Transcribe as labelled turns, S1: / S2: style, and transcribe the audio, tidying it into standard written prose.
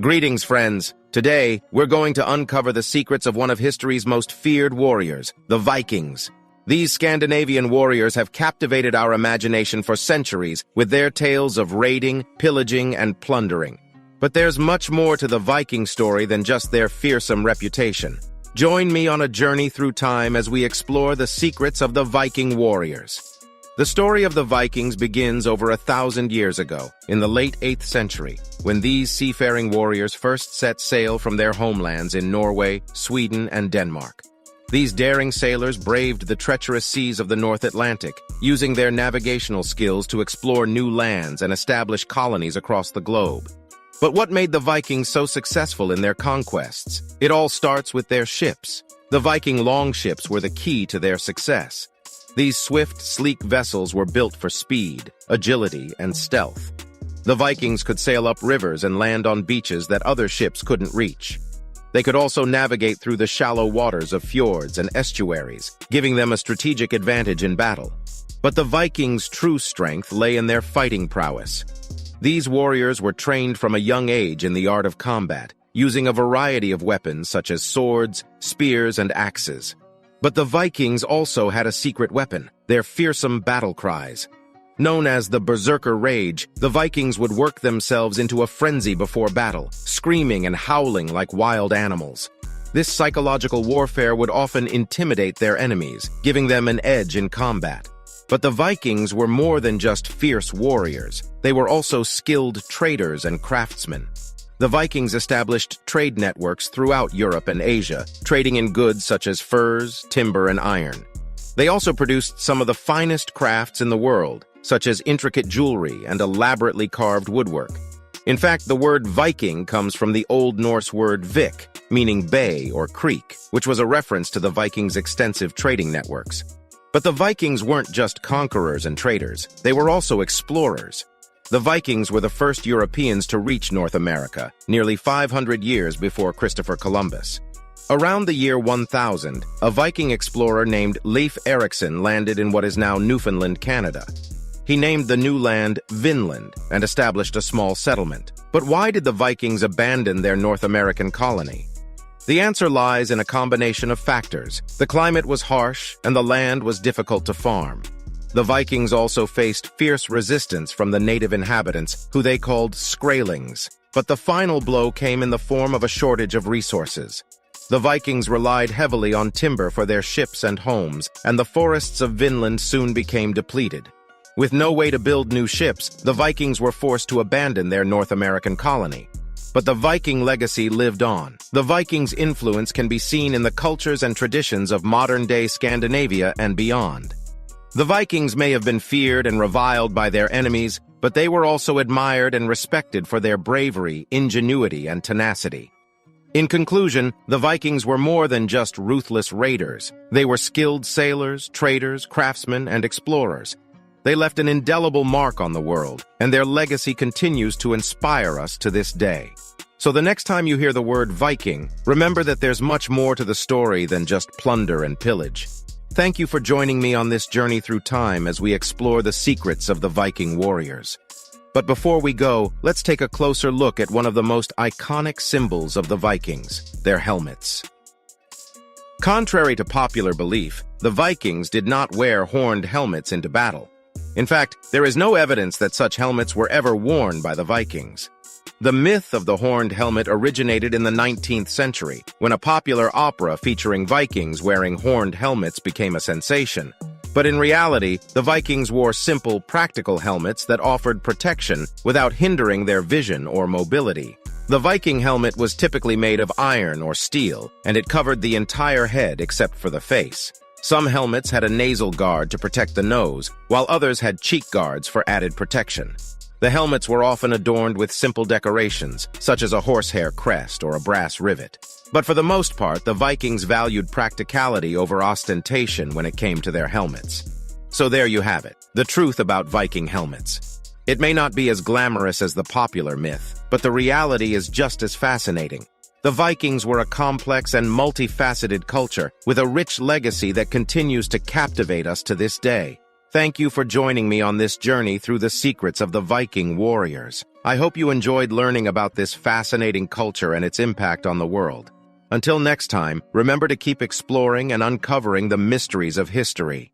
S1: Greetings, friends. Today, we're going to uncover the secrets of one of history's most feared warriors, the Vikings. These Scandinavian warriors have captivated our imagination for centuries with their tales of raiding, pillaging, and plundering. But there's much more to the Viking story than just their fearsome reputation. Join me on a journey through time as we explore the secrets of the Viking warriors. The story of the Vikings begins over 1,000 years ago, in the late 8th century, when these seafaring warriors first set sail from their homelands in Norway, Sweden, and Denmark. These daring sailors braved the treacherous seas of the North Atlantic, using their navigational skills to explore new lands and establish colonies across the globe. But what made the Vikings so successful in their conquests? It all starts with their ships. The Viking longships were the key to their success. These swift, sleek vessels were built for speed, agility, and stealth. The Vikings could sail up rivers and land on beaches that other ships couldn't reach. They could also navigate through the shallow waters of fjords and estuaries, giving them a strategic advantage in battle. But the Vikings' true strength lay in their fighting prowess. These warriors were trained from a young age in the art of combat, using a variety of weapons such as swords, spears, and axes. But the Vikings also had a secret weapon, their fearsome battle cries. Known as the Berserker Rage, the Vikings would work themselves into a frenzy before battle, screaming and howling like wild animals. This psychological warfare would often intimidate their enemies, giving them an edge in combat. But the Vikings were more than just fierce warriors. They were also skilled traders and craftsmen. The Vikings established trade networks throughout Europe and Asia, trading in goods such as furs, timber, and iron. They also produced some of the finest crafts in the world, such as intricate jewelry and elaborately carved woodwork. In fact, the word Viking comes from the Old Norse word vik, meaning bay or creek, which was a reference to the Vikings' extensive trading networks. But the Vikings weren't just conquerors and traders, they were also explorers. The Vikings were the first Europeans to reach North America, nearly 500 years before Christopher Columbus. Around the year 1000, a Viking explorer named Leif Erikson landed in what is now Newfoundland, Canada. He named the new land Vinland and established a small settlement. But why did the Vikings abandon their North American colony? The answer lies in a combination of factors. The climate was harsh, and the land was difficult to farm. The Vikings also faced fierce resistance from the native inhabitants, who they called Skraelings. But the final blow came in the form of a shortage of resources. The Vikings relied heavily on timber for their ships and homes, and the forests of Vinland soon became depleted. With no way to build new ships, the Vikings were forced to abandon their North American colony. But the Viking legacy lived on. The Vikings' influence can be seen in the cultures and traditions of modern-day Scandinavia and beyond. The Vikings may have been feared and reviled by their enemies, but they were also admired and respected for their bravery, ingenuity, and tenacity. In conclusion, the Vikings were more than just ruthless raiders. They were skilled sailors, traders, craftsmen, and explorers. They left an indelible mark on the world, and their legacy continues to inspire us to this day. So the next time you hear the word Viking, remember that there's much more to the story than just plunder and pillage. Thank you for joining me on this journey through time as we explore the secrets of the Viking warriors. But before we go, let's take a closer look at one of the most iconic symbols of the Vikings, their helmets. Contrary to popular belief, the Vikings did not wear horned helmets into battle. In fact, there is no evidence that such helmets were ever worn by the Vikings. The myth of the horned helmet originated in the 19th century, when a popular opera featuring Vikings wearing horned helmets became a sensation. But in reality, the Vikings wore simple, practical helmets that offered protection without hindering their vision or mobility. The Viking helmet was typically made of iron or steel, and it covered the entire head except for the face. Some helmets had a nasal guard to protect the nose, while others had cheek guards for added protection. The helmets were often adorned with simple decorations, such as a horsehair crest or a brass rivet. But for the most part, the Vikings valued practicality over ostentation when it came to their helmets. So there you have it, the truth about Viking helmets. It may not be as glamorous as the popular myth, but the reality is just as fascinating. The Vikings were a complex and multifaceted culture with a rich legacy that continues to captivate us to this day. Thank you for joining me on this journey through the secrets of the Viking Warriors. I hope you enjoyed learning about this fascinating culture and its impact on the world. Until next time, remember to keep exploring and uncovering the mysteries of history.